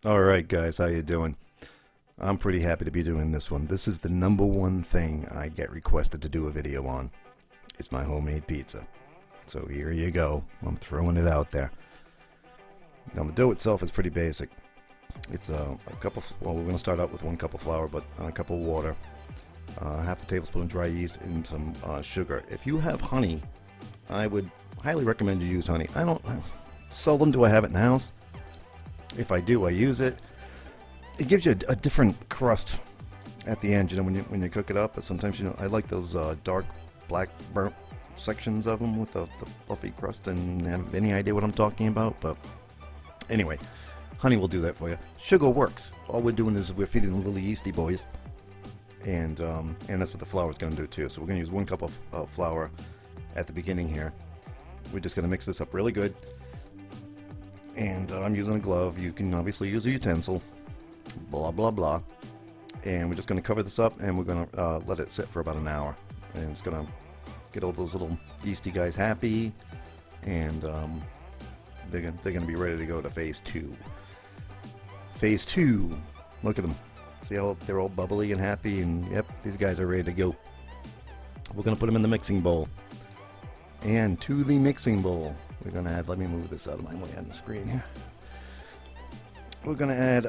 Alright guys, how you doing? I'm pretty happy to be doing this one. This is the number one thing I get requested to do a video on. It's my homemade pizza. So here you go. I'm throwing it out there. Now the dough itself is pretty basic. It's a cup of, well, we're going to start out with 1 cup of flour, but a cup of water, half a tablespoon of dry yeast, and some sugar. If you have honey, I would highly recommend you use honey. Seldom do I have it in the house. If I do, I use it. It gives you a different crust at the end, you know, when you cook it up. But sometimes, you know, I like those dark black burnt sections of them with the fluffy crust, and have any idea what I'm talking about. But anyway, honey will do that for you. Sugar works. All we're doing is we're feeding the little yeasty boys, and that's what the flour is going to do too. So we're going to use 1 cup of flour at the beginning here. We're just going to mix this up really good. And I'm using a glove. You can obviously use a utensil. Blah, blah, blah. And we're just going to cover this up, and we're going to let it sit for about an hour. And it's going to get all those little yeasty guys happy. And they're going to be ready to go to phase 2. Phase 2. Look at them. See how they're all bubbly and happy? And yep, these guys are ready to go. We're going to put them in the mixing bowl. And to the mixing bowl, we're going to add, let me move this out of my way on the screen here. We're going to add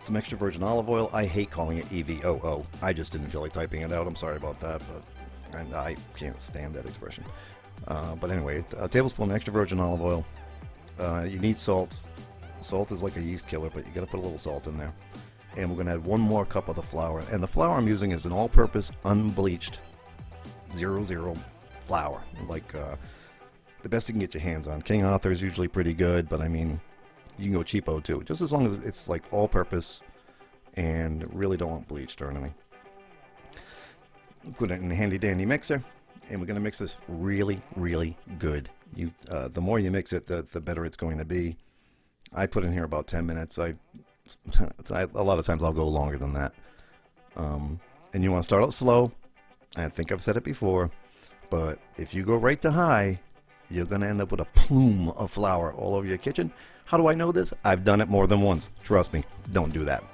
some extra virgin olive oil. I hate calling it EVOO. I just didn't feel like typing it out. I'm sorry about that, but I can't stand that expression. But anyway, a tablespoon extra virgin olive oil. You need salt. Salt is like a yeast killer, but you got to put a little salt in there. And we're going to add 1 more cup of the flour. And the flour I'm using is an all-purpose, unbleached 00 flour. Like the best you can get your hands on. King Arthur is usually pretty good, but I mean, you can go cheapo too. Just as long as it's like all-purpose and really don't want bleached or anything. Put it in a handy-dandy mixer, and we're going to mix this really, really good. The more you mix it, the better it's going to be. I put in here about 10 minutes. A lot of times I'll go longer than that. And you want to start out slow. I think I've said it before, but if you go right to high, you're going to end up with a plume of flour all over your kitchen. How do I know this? I've done it more than once. Trust me, don't do that.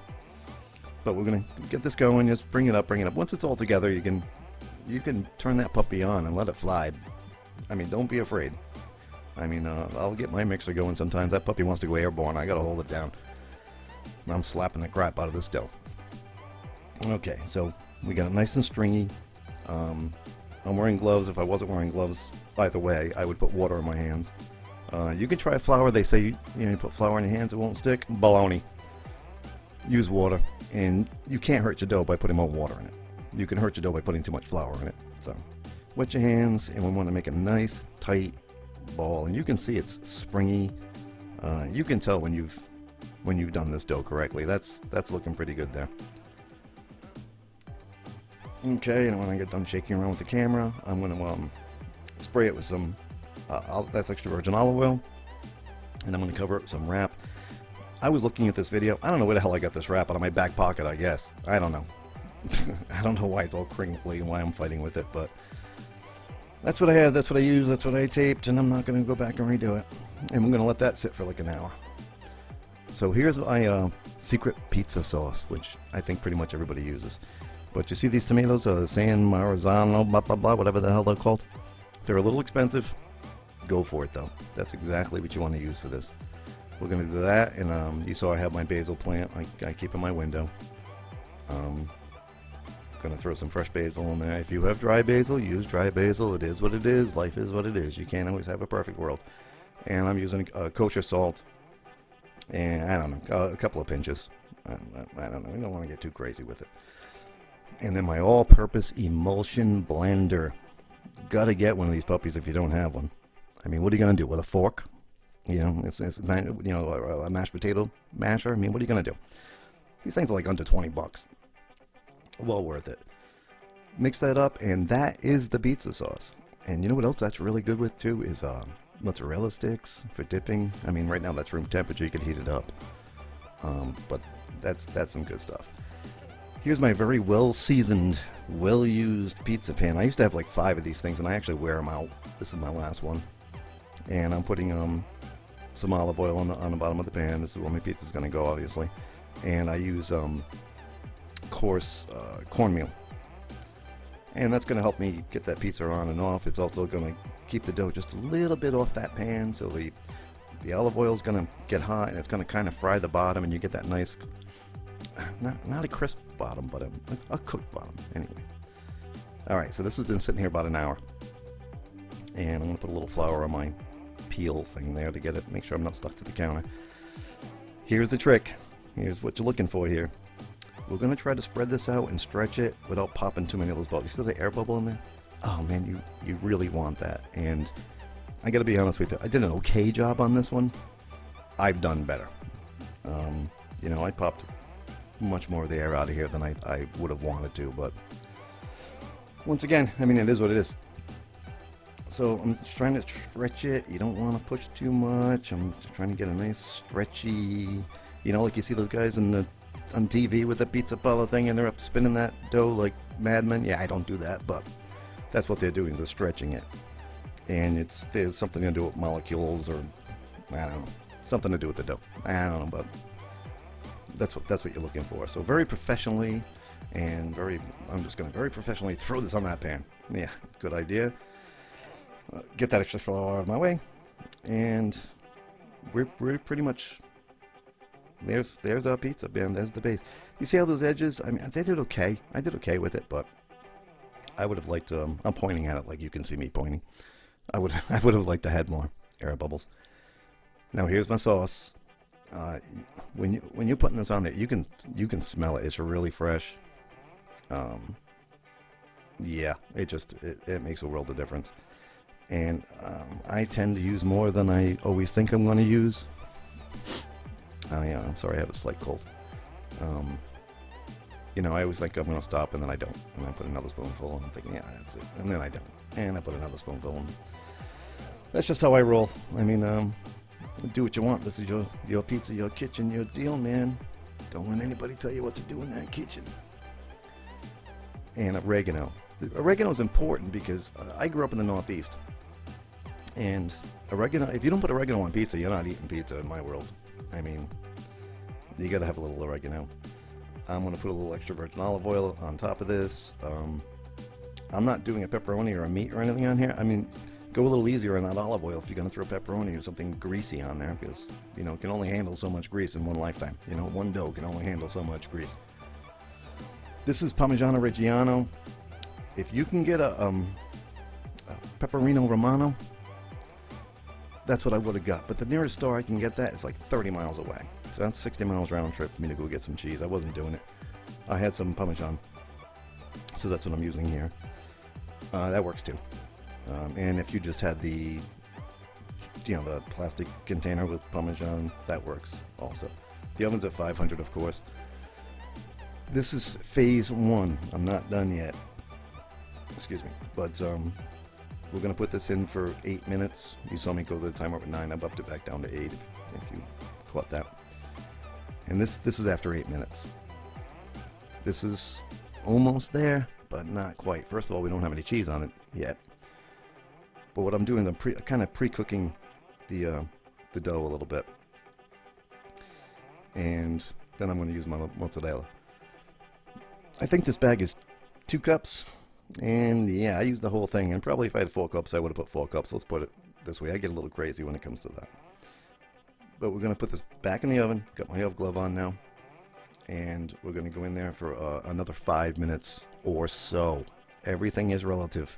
But we're going to get this going. Just bring it up, bring it up. Once it's all together, you can turn that puppy on and let it fly. I mean, don't be afraid. I mean, I'll get my mixer going sometimes. That puppy wants to go airborne. I got to hold it down. I'm slapping the crap out of this dough. Okay, so we got it nice and stringy. I'm wearing gloves. If I wasn't wearing gloves, either way, I would put water on my hands. You can try flour. They say you put flour on your hands, it won't stick. Baloney. Use water, and you can't hurt your dough by putting more water in it. You can hurt your dough by putting too much flour in it. So, wet your hands, and we want to make a nice, tight ball. And you can see it's springy. You can tell when you've done this dough correctly. That's looking pretty good there. Okay, and when I get done shaking around with the camera, I'm going to spray it with some, that's extra virgin olive oil, and I'm going to cover it with some wrap. I was looking at this video. I don't know where the hell I got this wrap out of my back pocket, I guess. I don't know. I don't know why it's all crinkly and why I'm fighting with it, but that's what I have, that's what I use, that's what I taped, and I'm not going to go back and redo it. And I'm going to let that sit for like an hour. So here's my secret pizza sauce, which I think pretty much everybody uses. But you see these tomatoes, San Marzano, blah, blah, blah, whatever the hell they're called. They're a little expensive. Go for it, though. That's exactly what you want to use for this. We're going to do that, and you saw I have my basil plant. I keep in my window. Going to throw some fresh basil in there. If you have dry basil, use dry basil. It is what it is. Life is what it is. You can't always have a perfect world. And I'm using kosher salt. And I don't know, a couple of pinches. I don't know. I don't want to get too crazy with it. And then my all-purpose emulsion blender. Gotta get one of these puppies if you don't have one. I mean, what are you gonna do with a fork? You know, it's a mashed potato masher. I mean, what are you gonna do? These things are like under 20 bucks. Well worth it. Mix that up, and that is the pizza sauce. And you know what else that's really good with too is mozzarella sticks for dipping. I mean, right now that's room temperature. You can heat it up. But that's some good stuff. Here's my very well-seasoned, well-used pizza pan. I used to have like 5 of these things, and I actually wear them out. This is my last one. And I'm putting some olive oil on the bottom of the pan. This is where my pizza is going to go, obviously. And I use coarse cornmeal. And that's going to help me get that pizza on and off. It's also going to keep the dough just a little bit off that pan, so the olive oil is going to get hot, and it's going to kind of fry the bottom, and you get that nice, not a crisp bottom, but a cooked bottom. Anyway. Alright, so this has been sitting here about an hour. And I'm going to put a little flour on my peel thing there to get it, make sure I'm not stuck to the counter. Here's the trick. Here's what you're looking for here. We're going to try to spread this out and stretch it without popping too many of those bubbles. You see the air bubble in there? Oh man, you really want that. And I got to be honest with you, I did an okay job on this one. I've done better. You know, I popped much more of the air out of here than I would have wanted to, but once again, I mean, it is what it is. So I'm just trying to stretch it. You don't want to push too much. I'm trying to get a nice stretchy, you know, like you see those guys on TV with the pizza parlor thing, and they're up spinning that dough like madmen. Yeah, I don't do that, but that's what they're doing, is they're stretching it. And there's something to do with molecules, or I don't know, something to do with the dough. I don't know, but that's what you're looking for. So very professionally, and I'm just going to very professionally throw this on that pan. Yeah, good idea. Get that extra flour out of my way, and we're pretty much, there's our pizza, man. There's the base. You see how those edges, I mean, they did okay. I did okay with it, but I would have liked to, I'm pointing at it like you can see me pointing. I would have liked to have more air bubbles. Now here's my sauce. When you're putting this on there, you can smell it. It's really fresh. Yeah, it makes a world of difference. And I tend to use more than I always think I'm going to use. Oh yeah, I'm sorry, I have a slight cold. You know, I always think I'm going to stop, and then I don't. And I put another spoonful, and I'm thinking, yeah, that's it. And then I don't. And I put another spoonful, and that's just how I roll. I mean, do what you want. This is your pizza, your kitchen, your deal, man. Don't let anybody tell you what to do in that kitchen. And oregano. Oregano is important because I grew up in the Northeast. And oregano, if you don't put oregano on pizza, you're not eating pizza in my world. I mean, you gotta have a little oregano. I'm gonna put a little extra virgin olive oil on top of this. I'm not doing a pepperoni or a meat or anything on here. I mean, go a little easier on that olive oil if you're gonna throw pepperoni or something greasy on there, because, you know, it can only handle so much grease in one lifetime. You know, one dough can only handle so much grease. This is Parmigiano Reggiano. If you can get a Pepperino Romano, that's what I would have got. But the nearest store I can get that is like 30 miles away. So that's 60 miles round trip for me to go get some cheese. I wasn't doing it. I had some Parmesan, so that's what I'm using here. That works too. And if you just had the plastic container with Parmesan, that works also. The oven's at 500, of course. This is phase 1. I'm not done yet. Excuse me. But we're going to put this in for 8 minutes. You saw me go to the timer at 9. I've upped it back down to 8 if you caught that. And this is after 8 minutes. This is almost there, but not quite. First of all, we don't have any cheese on it yet. But what I'm doing is I'm kind of pre-cooking the dough a little bit. And then I'm going to use my mozzarella. I think this bag is 2 cups. And yeah, I used the whole thing. And probably if I had 4 cups, I would have put 4 cups. Let's put it this way. I get a little crazy when it comes to that. But we're going to put this back in the oven. Got my oven glove on now. And we're going to go in there for another 5 minutes or so. Everything is relative.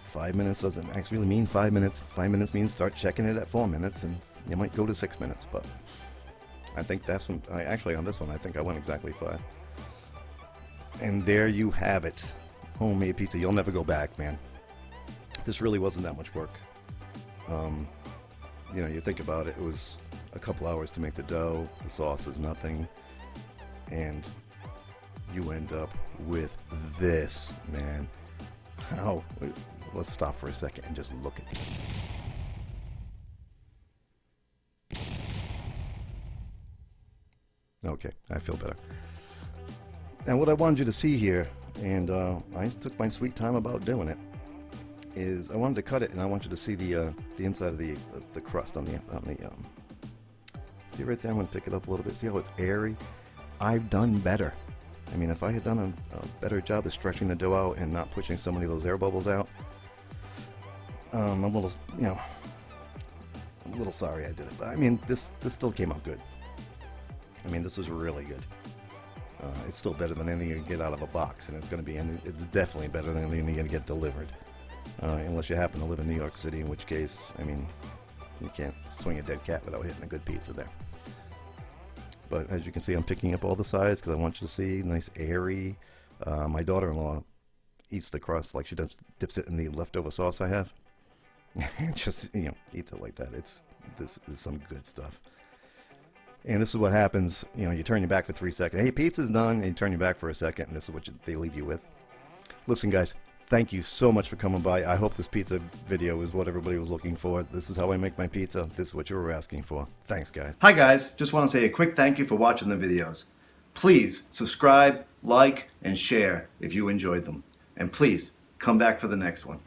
5 minutes doesn't actually mean 5 minutes. 5 minutes means start checking it at 4 minutes. And you might go to 6 minutes. But I think that's when, actually on this one, I think I went exactly 5. And there you have it. Homemade pizza. You'll never go back, man. This really wasn't that much work. You know, you think about it, it was a couple hours to make the dough. The sauce is nothing. And you end up with this, man. How? Let's stop for a second and just look at this. Okay, I feel better. And what I wanted you to see here, and I took my sweet time about doing it, is I wanted to cut it, and I want you to see the inside of the crust on the see right there. I'm going to pick it up a little bit. See how it's airy? I've done better. I mean, if I had done a better job of stretching the dough out and not pushing so many of those air bubbles out, I'm a little, I'm a little sorry I did it. But I mean, this still came out good. I mean, this was really good. It's still better than anything you can get out of a box, and it's definitely better than anything you're going to get delivered. Unless you happen to live in New York City, in which case, I mean, you can't swing a dead cat without hitting a good pizza there. But as you can see, I'm picking up all the sides because I want you to see nice airy. My daughter-in-law eats the crust like she dips it in the leftover sauce I have. Just, eats it like that. This is some good stuff. And this is what happens, you turn your back for 3 seconds. Hey, pizza's done, and you turn your back for a second, and this is what they leave you with. Listen, guys, thank you so much for coming by. I hope this pizza video is what everybody was looking for. This is how I make my pizza. This is what you were asking for. Thanks, guys. Hi, guys. Just want to say a quick thank you for watching the videos. Please subscribe, like, and share if you enjoyed them. And please, come back for the next one.